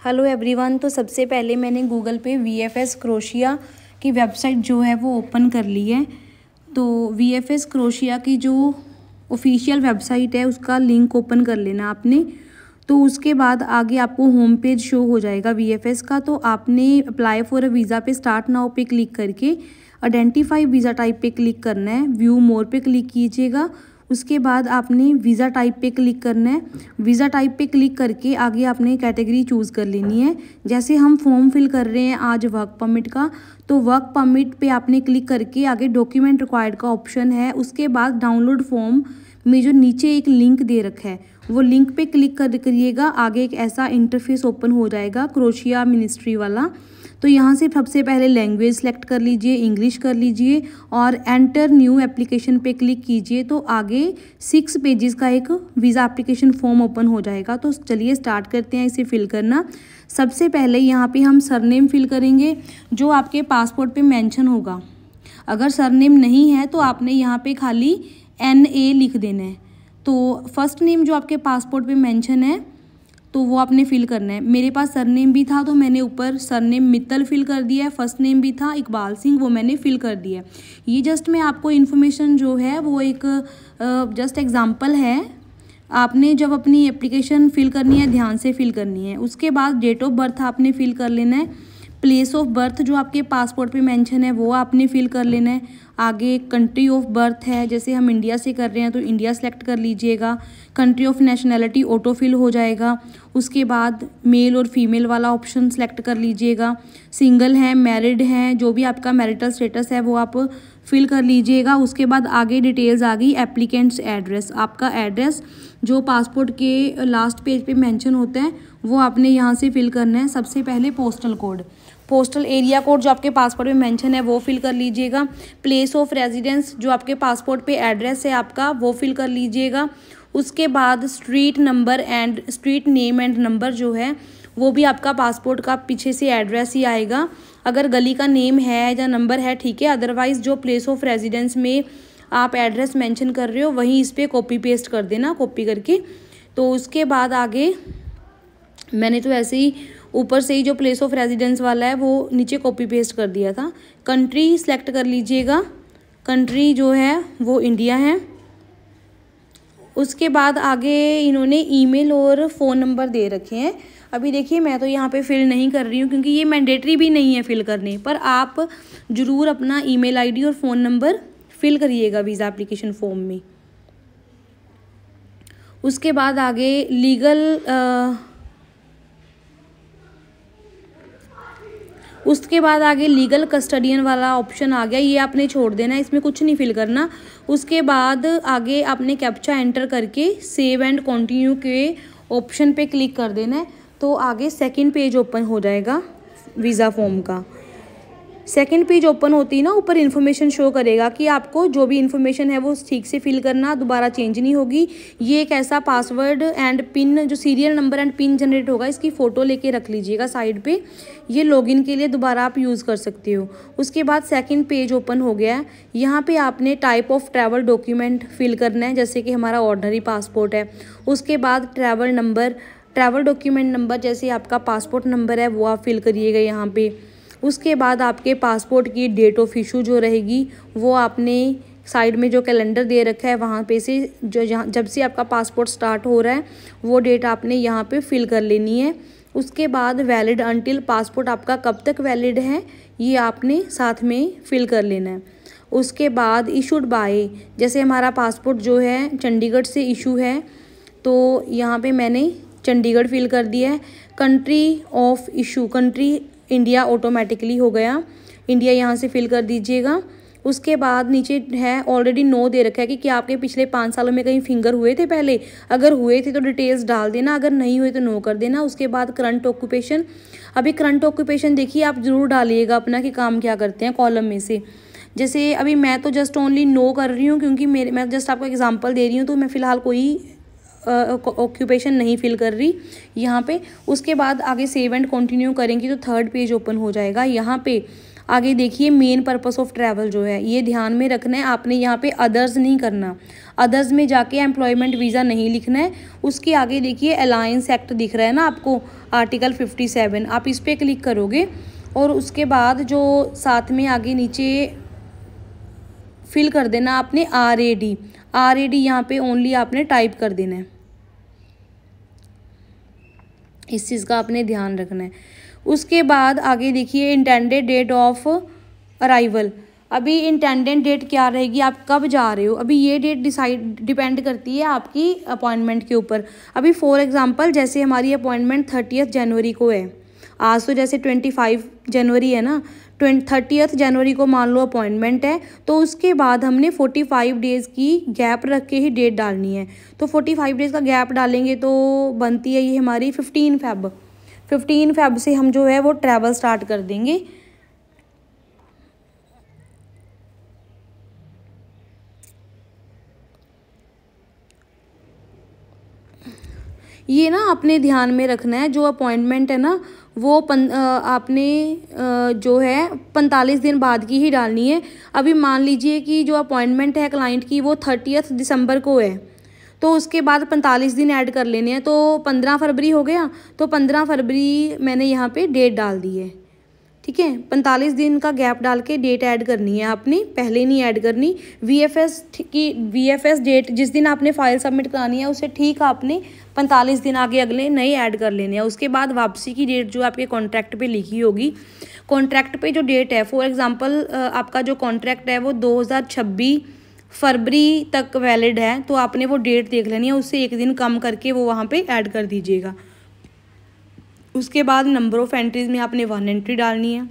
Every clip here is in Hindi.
Hello everyone. तो सबसे पहले मैंने गूगल पे VFS क्रोशिया की वेबसाइट जो है वो ओपन कर ली है। तो VFS क्रोशिया की जो ऑफिशियल वेबसाइट है उसका लिंक ओपन कर लेना आपने। तो उसके बाद आगे आपको होम पेज शो हो जाएगा VFS का। तो आपने अप्लाई फॉर अ वीज़ा पे स्टार्ट नाउ पे क्लिक करके आइडेंटिफाई वीज़ा टाइप पे क्लिक करना है। व्यू मोर पे क्लिक कीजिएगा। उसके बाद आपने वीज़ा टाइप पे क्लिक करना है। वीज़ा टाइप पे क्लिक करके आगे आपने कैटेगरी चूज़ कर लेनी है। जैसे हम फॉर्म फिल कर रहे हैं आज वर्क परमिट का, तो वर्क परमिट पे आपने क्लिक करके आगे डॉक्यूमेंट रिक्वायर्ड का ऑप्शन है। उसके बाद डाउनलोड फॉर्म में जो नीचे एक लिंक दे रखा है वो लिंक पे क्लिक करिएगा। आगे एक ऐसा इंटरफेस ओपन हो जाएगा क्रोशिया मिनिस्ट्री वाला। तो यहाँ से सबसे पहले लैंग्वेज सेलेक्ट कर लीजिए, इंग्लिश कर लीजिए और एंटर न्यू एप्लीकेशन पे क्लिक कीजिए। तो आगे 6 पेजेस का एक वीज़ा एप्लीकेशन फॉर्म ओपन हो जाएगा। तो चलिए स्टार्ट करते हैं इसे फिल करना। सबसे पहले यहाँ पे हम सरनेम फिल करेंगे जो आपके पासपोर्ट पे मेंशन होगा। अगर सरनेम नहीं है तो आपने यहाँ पे खाली NA लिख देना है। तो फर्स्ट नेम जो आपके पासपोर्ट पे मेंशन है तो वो आपने फिल करना है। मेरे पास सरनेम भी था तो मैंने ऊपर सरनेम मित्तल फिल कर दिया है। फर्स्ट नेम भी था इकबाल सिंह, वो मैंने फिल कर दिया है। ये जस्ट मैं आपको इन्फॉर्मेशन जो है वो एक जस्ट एग्जांपल है। आपने जब अपनी एप्लीकेशन फिल करनी है ध्यान से फिल करनी है। उसके बाद डेट ऑफ बर्थ आपने फिल कर लेना है। प्लेस ऑफ बर्थ जो आपके पासपोर्ट पे मेंशन है वो आपने फिल कर लेना है। आगे कंट्री ऑफ बर्थ है, जैसे हम इंडिया से कर रहे हैं तो इंडिया सेलेक्ट कर लीजिएगा। Country of nationality auto fill हो जाएगा। उसके बाद मेल और फीमेल वाला ऑप्शन सेलेक्ट कर लीजिएगा। सिंगल हैं, मैरिड हैं, जो भी आपका मैरिटल स्टेटस है वो आप फिल कर लीजिएगा। उसके बाद आगे डिटेल्स आ गई। एप्लीकेंट्स एड्रेस, आपका एड्रेस जो पासपोर्ट के लास्ट पेज पे मेंशन होता है वो आपने यहाँ से फिल करना है। सबसे पहले postal code, postal area code जो आपके पासपोर्ट में मेंशन है वो फिल कर लीजिएगा। प्लेस ऑफ रेजिडेंस जो आपके पासपोर्ट पे एड्रेस है आपका वो फिल कर लीजिएगा। उसके बाद street number and street name and number जो है वो भी आपका पासपोर्ट का पीछे से एड्रेस ही आएगा। अगर गली का नेम है या नंबर है ठीक है, अदरवाइज़ जो प्लेस ऑफ रेजिडेंस में आप एड्रेस मेंशन कर रहे हो वहीं इस पर कॉपी पेस्ट कर देना, कॉपी करके। तो उसके बाद आगे मैंने तो ऐसे ही ऊपर से ही जो प्लेस ऑफ रेजिडेंस वाला है वो नीचे कॉपी पेस्ट कर दिया था। कंट्री सेलेक्ट कर लीजिएगा, कंट्री जो है वो इंडिया है। उसके बाद आगे इन्होंने ईमेल और फ़ोन नंबर दे रखे हैं। अभी देखिए मैं तो यहाँ पे फिल नहीं कर रही हूँ क्योंकि ये मैंडेटरी भी नहीं है फिल करने, पर आप ज़रूर अपना ईमेल आईडी और फ़ोन नंबर फिल करिएगा वीज़ा एप्लीकेशन फॉर्म में। उसके बाद आगे लीगल कस्टडियन वाला ऑप्शन आ गया, ये आपने छोड़ देना है, इसमें कुछ नहीं फिल करना। उसके बाद आगे आपने कैप्चा एंटर करके सेव एंड कंटिन्यू के ऑप्शन पे क्लिक कर देना है। तो आगे सेकंड पेज ओपन हो जाएगा वीज़ा फॉर्म का। सेकंड पेज ओपन होती है ना, ऊपर इन्फॉर्मेशन शो करेगा कि आपको जो भी इन्फॉर्मेशन है वो ठीक से फिल करना, दोबारा चेंज नहीं होगी। ये एक ऐसा पासवर्ड एंड पिन जो serial number and pin generate होगा इसकी फ़ोटो लेके रख लीजिएगा साइड पे, ये लॉगिन के लिए दोबारा आप यूज़ कर सकते हो। उसके बाद सेकंड पेज ओपन हो गया है। यहाँ पे आपने type of travel document fill करना है, जैसे कि हमारा ऑर्डिनरी पासपोर्ट है। उसके बाद travel number, travel document number जैसे आपका पासपोर्ट नंबर है वो आप फिल करिएगा यहाँ पे। उसके बाद आपके पासपोर्ट की डेट ऑफ इशू जो रहेगी वो आपने साइड में जो कैलेंडर दे रखा है वहाँ पे से जब से आपका पासपोर्ट स्टार्ट हो रहा है वो डेट आपने यहाँ पे फिल कर लेनी है। उसके बाद वैलिड अनटिल, पासपोर्ट आपका कब तक वैलिड है ये आपने साथ में फिल कर लेना है। उसके बाद इशूड बाय, जैसे हमारा पासपोर्ट जो है चंडीगढ़ से इशू है तो यहाँ पे मैंने चंडीगढ़ फिल कर दिया है। Country of issue, country India automatically हो गया, इंडिया यहाँ से फिल कर दीजिएगा। उसके बाद नीचे है ऑलरेडी नो दे रखा है कि क्या आपके पिछले 5 सालों में कहीं फिंगर हुए थे पहले, अगर हुए थे तो डिटेल्स डाल देना, अगर नहीं हुए तो नो कर देना। उसके बाद करंट ऑक्यूपेशन, अभी करंट ऑक्यूपेशन देखिए आप ज़रूर डालिएगा अपना कि काम क्या करते हैं कॉलम में से। जैसे अभी मैं तो जस्ट ओनली नो कर रही हूँ क्योंकि मैं जस्ट आपको एग्जाम्पल दे रही हूँ, तो मैं फ़िलहाल कोई ऑक्यूपेशन नहीं फिल कर रही यहाँ पे। उसके बाद आगे सेव एंड कंटिन्यू करेंगी तो थर्ड पेज ओपन हो जाएगा। यहाँ पे आगे देखिए मेन पर्पस ऑफ ट्रैवल जो है ये ध्यान में रखना है आपने, यहाँ पे अदर्स नहीं करना, अदर्स में जाके एम्प्लॉयमेंट वीज़ा नहीं लिखना है। उसके आगे देखिए अलायंस एक्ट दिख रहा है ना आपको, आर्टिकल 57, आप इस पर क्लिक करोगे और उसके बाद जो साथ में आगे नीचे फिल कर देना आपने RAD यहाँ पे ओनली आपने टाइप कर देना है, इस चीज़ का आपने ध्यान रखना है। उसके बाद आगे देखिए इंटेंडेड डेट ऑफ अराइवल। अभी इंटेंडेड डेट क्या रहेगी, आप कब जा रहे हो, अभी ये डेट डिपेंड करती है आपकी अपॉइंटमेंट के ऊपर। अभी फॉर एग्जांपल जैसे हमारी अपॉइंटमेंट 30 जनवरी को है, आज तो जैसे 25 जनवरी है ना, 30 जनवरी को मान लो अपॉइंटमेंट है, तो उसके बाद हमने 45 डेज़ की गैप रख के ही डेट डालनी है। तो 45 डेज़ का गैप डालेंगे तो बनती है ये हमारी 15 फेब से हम जो है वो ट्रैवल स्टार्ट कर देंगे। ये ना आपने ध्यान में रखना है, जो अपॉइंटमेंट है ना वो आपने जो है 45 दिन बाद की ही डालनी है। अभी मान लीजिए कि जो अपॉइंटमेंट है क्लाइंट की वो 30 दिसंबर को है, तो उसके बाद 45 दिन ऐड कर लेने हैं, तो 15 फरवरी हो गया। तो 15 फरवरी मैंने यहाँ पे डेट डाल दी है, ठीक है। 45 दिन का गैप डाल के डेट ऐड करनी है आपने, पहले नहीं ऐड करनी। VFS डेट जिस दिन आपने फाइल सबमिट करानी है उससे ठीक आपने 45 दिन आगे अगले नए ऐड कर लेने हैं। उसके बाद वापसी की डेट जो आपके कॉन्ट्रैक्ट पे लिखी होगी, कॉन्ट्रैक्ट पे जो डेट है, फॉर एग्जांपल आपका जो कॉन्ट्रैक्ट है वो 2026 फरवरी तक वैलिड है, तो आपने वो डेट देख लेनी है, उससे एक दिन कम करके वो वहाँ पे ऐड कर दीजिएगा। उसके बाद नंबर ऑफ़ एंट्रीज़ में आपने 1 एंट्री डालनी है।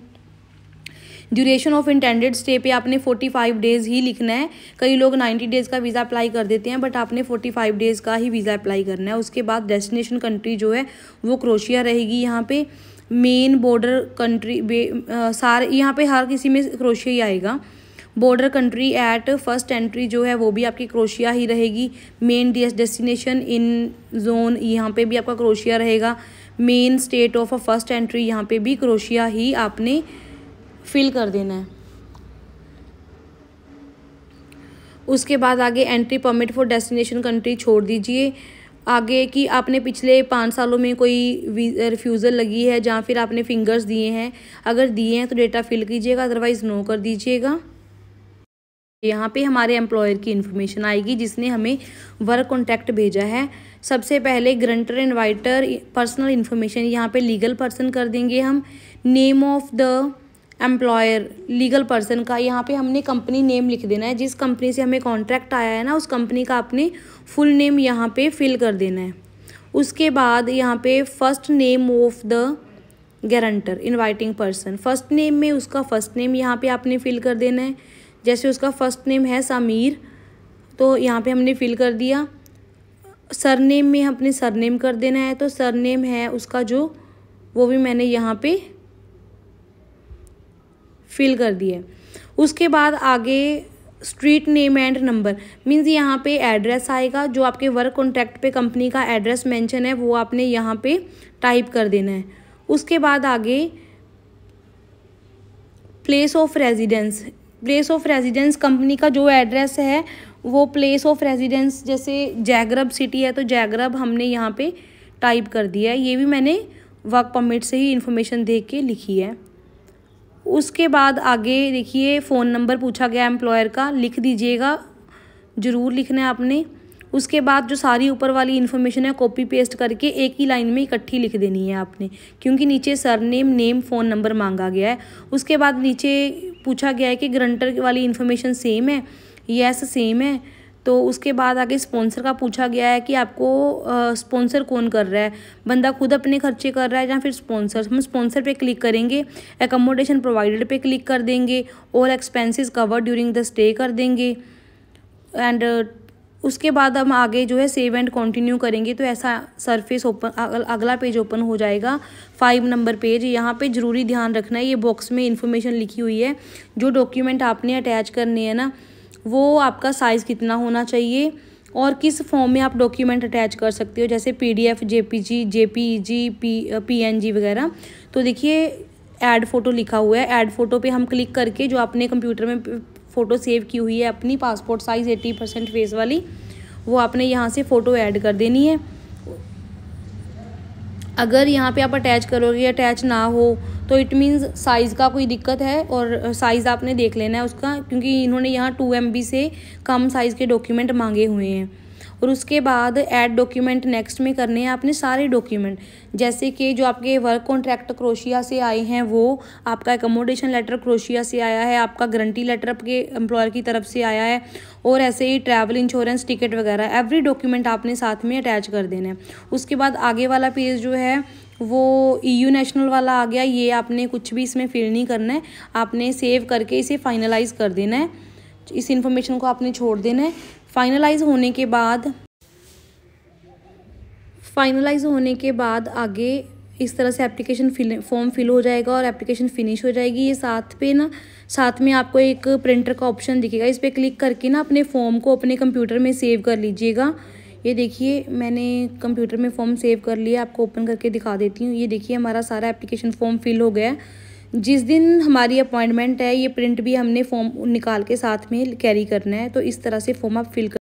ड्यूरेशन ऑफ इंटेंडेड स्टे पे आपने 45 डेज़ ही लिखना है। कई लोग 90 डेज़ का वीज़ा अप्लाई कर देते हैं, बट आपने 45 डेज़ का ही वीज़ा अप्लाई करना है। उसके बाद डेस्टिनेशन कंट्री जो है वो क्रोशिया रहेगी। यहाँ पे मेन बॉर्डर कंट्री सारे यहाँ पे हर किसी में क्रोशिया ही आएगा। Border country at first entry जो है वो भी आपकी क्रोशिया ही रहेगी। मेन डेस्टिनेशन इन जोन यहाँ पे भी आपका क्रोशिया रहेगा। Main state of first entry यहाँ पे भी क्रोशिया ही आपने फिल कर देना है। उसके बाद आगे entry permit for destination country छोड़ दीजिए। आगे कि आपने पिछले 5 सालों में कोई रिफ्यूज़ल लगी है जहाँ फिर आपने फिंगर्स दिए हैं, अगर दिए हैं तो डेटा फिल कीजिएगा, अदरवाइज़ नो कर दीजिएगा। यहाँ पे हमारे एम्प्लॉयर की इन्फॉर्मेशन आएगी जिसने हमें वर्क कॉन्ट्रैक्ट भेजा है। सबसे पहले ग्रंटर इनवाइटर पर्सनल इन्फॉर्मेशन यहाँ पे लीगल पर्सन कर देंगे हम। Name of the employer legal person का यहाँ पे हमने कंपनी नेम लिख देना है, जिस कंपनी से हमें कॉन्ट्रैक्ट आया है ना उस कंपनी का आपने फुल नेम यहाँ पे फिल कर देना है। उसके बाद यहाँ पे first name of the guarantor inviting person, first name में उसका फर्स्ट नेम यहाँ पे आपने फिल कर देना है। जैसे उसका फर्स्ट नेम है समीर, तो यहाँ पे हमने फिल कर दिया। सरनेम में अपने सरनेम कर देना है, तो सरनेम है उसका जो वो भी मैंने यहाँ पे फिल कर दिया। उसके बाद आगे street name and number means यहाँ पे एड्रेस आएगा, जो आपके वर्क कॉन्ट्रैक्ट पे कंपनी का एड्रेस मेंशन है वो आपने यहाँ पे टाइप कर देना है। उसके बाद आगे प्लेस ऑफ रेजिडेंस कंपनी का जो एड्रेस है वो प्लेस ऑफ रेजिडेंस, जैसे जैग्रब सिटी है तो जैग्रब हमने यहाँ पे टाइप कर दिया है। ये भी मैंने वर्क परमिट से ही इन्फॉर्मेशन देख के लिखी है। उसके बाद आगे देखिए फ़ोन नंबर पूछा गया एम्प्लॉयर का, लिख दीजिएगा, ज़रूर लिखना है आपने। उसके बाद जो सारी ऊपर वाली इन्फॉर्मेशन है कॉपी पेस्ट करके एक ही लाइन में इकट्ठी लिख देनी है आपने, क्योंकि नीचे सरनेम नेम फ़ोन नंबर मांगा गया है। उसके बाद नीचे पूछा गया है कि गारंटर वाली इन्फॉर्मेशन सेम है, यस सेम है। तो उसके बाद आगे स्पॉन्सर का पूछा गया है कि आपको स्पॉन्सर कौन कर रहा है, बंदा खुद अपने खर्चे कर रहा है या फिर स्पॉन्सर। हम स्पॉन्सर पे क्लिक करेंगे, एकोमोडेशन प्रोवाइडेड पे क्लिक कर देंगे और expenses cover during the stay कर देंगे। एंड उसके बाद हम आगे जो है सेव एंड कंटिन्यू करेंगे, तो ऐसा सरफेस ओपन अगला पेज ओपन हो जाएगा, 5 नंबर पेज। यहाँ पे ज़रूरी ध्यान रखना है, ये बॉक्स में इन्फॉर्मेशन लिखी हुई है, जो डॉक्यूमेंट आपने अटैच करने हैं ना वो आपका साइज़ कितना होना चाहिए और किस फॉर्म में आप डॉक्यूमेंट अटैच कर सकते हो, जैसे PDF, JPG, JPEG, PNG वगैरह। तो देखिए ऐड फ़ोटो लिखा हुआ है। ऐड फ़ोटो पे हम क्लिक करके जो अपने कंप्यूटर में फ़ोटो सेव की हुई है अपनी पासपोर्ट साइज़ 80% फेस वाली, वो आपने यहाँ से फ़ोटो ऐड कर देनी है। अगर यहाँ पे आप अटैच करोगे, अटैच ना हो तो इट मीन्स साइज़ का कोई दिक्कत है, और साइज़ आपने देख लेना है उसका, क्योंकि इन्होंने यहाँ 2 MB से कम साइज़ के डॉक्यूमेंट मांगे हुए हैं। और उसके बाद ऐड डॉक्यूमेंट नेक्स्ट में करने हैं आपने सारे डॉक्यूमेंट, जैसे कि जो आपके वर्क कॉन्ट्रैक्ट क्रोशिया से आए हैं वो, आपका एकोमोडेशन लेटर क्रोशिया से आया है, आपका गारंटी लेटर आपके एम्प्लॉयर की तरफ से आया है, और ऐसे ही ट्रैवल इंश्योरेंस, टिकट वगैरह एवरी डॉक्यूमेंट आपने साथ में अटैच कर देना है। उसके बाद आगे वाला पेज जो है वो EU नेशनल वाला आ गया। ये आपने कुछ भी इसमें फिल नहीं करना है, आपने सेव करके इसे फाइनलाइज कर देना है। इस इन्फॉर्मेशन को आपने छोड़ देना है। फाइनलाइज होने के बाद आगे इस तरह से एप्लीकेशन फॉर्म फिल हो जाएगा और एप्लीकेशन फिनिश हो जाएगी। ये साथ में आपको एक प्रिंटर का ऑप्शन दिखेगा, इस पर क्लिक करके ना अपने फॉर्म को अपने कंप्यूटर में सेव कर लीजिएगा। ये देखिए मैंने कंप्यूटर में फॉर्म सेव कर लिया, आपको ओपन करके दिखा देती हूँ। ये देखिए हमारा सारा एप्लीकेशन फॉर्म फिल हो गया है। जिस दिन हमारी अपॉइंटमेंट है, ये प्रिंट भी हमने फॉर्म निकाल के साथ में कैरी करना है। तो इस तरह से फॉर्म आप फिल कर